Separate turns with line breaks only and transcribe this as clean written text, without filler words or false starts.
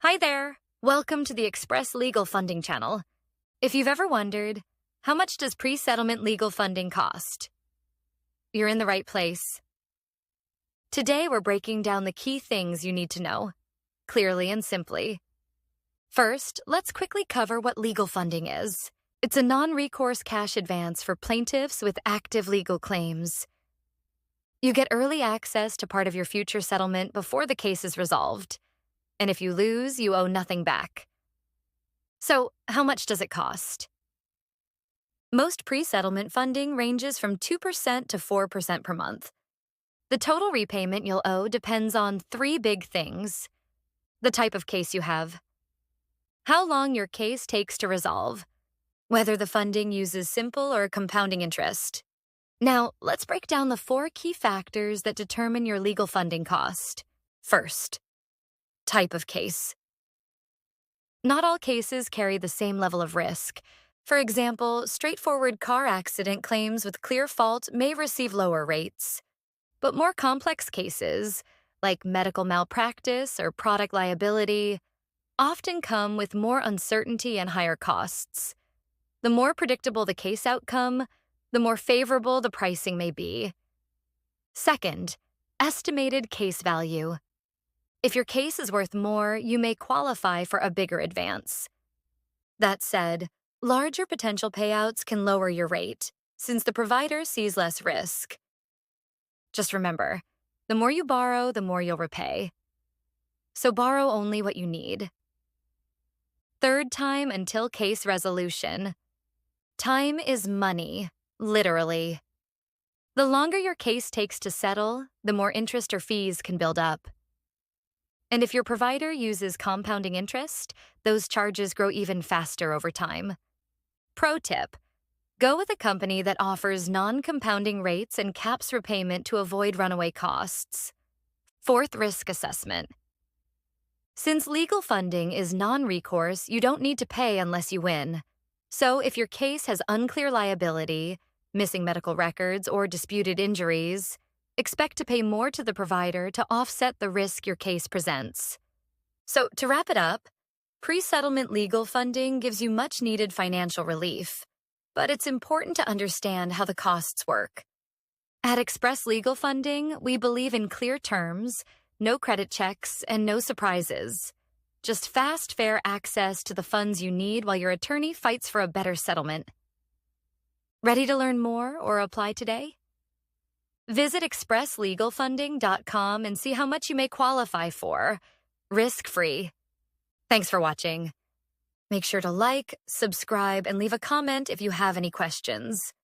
Hi there. Welcome to the Express Legal Funding channel. If you've ever wondered, how much does pre-settlement legal funding cost? You're in the right place. Today, we're breaking down the key things you need to know, clearly and simply. First, let's quickly cover what legal funding is. It's a non-recourse cash advance for plaintiffs with active legal claims. You get early access to part of your future settlement before the case is resolved. And if you lose, you owe nothing back. So, how much does it cost? Most pre-settlement funding ranges from 2% to 4% per month. The total repayment you'll owe depends on three big things: the type of case you have, how long your case takes to resolve, whether the funding uses simple or compounding interest. Now, let's break down the four key factors that determine your legal funding cost. First, type of case. Not all cases carry the same level of risk. For example, straightforward car accident claims with clear fault may receive lower rates. But more complex cases, like medical malpractice or product liability, often come with more uncertainty and higher costs. The more predictable the case outcome, the more favorable the pricing may be. Second, estimated case value. If your case is worth more, you may qualify for a bigger advance. That said, larger potential payouts can lower your rate, since the provider sees less risk. Just remember, the more you borrow, the more you'll repay. So borrow only what you need. Third, time until case resolution. Time is money, literally. The longer your case takes to settle, the more interest or fees can build up. And if your provider uses compounding interest, those charges grow even faster over time. Pro tip: go with a company that offers non-compounding rates and caps repayment to avoid runaway costs. Fourth, risk assessment. Since legal funding is non-recourse, you don't need to pay unless you win. So if your case has unclear liability, missing medical records, or disputed injuries, expect to pay more to the provider to offset the risk your case presents. So, to wrap it up, pre-settlement legal funding gives you much-needed financial relief, but it's important to understand how the costs work. At Express Legal Funding, we believe in clear terms, no credit checks, and no surprises. Just fast, fair access to the funds you need while your attorney fights for a better settlement. Ready to learn more or apply today? Visit expresslegalfunding.com and see how much you may qualify for, risk-free. Thanks for watching. Make sure to like, subscribe, and leave a comment if you have any questions.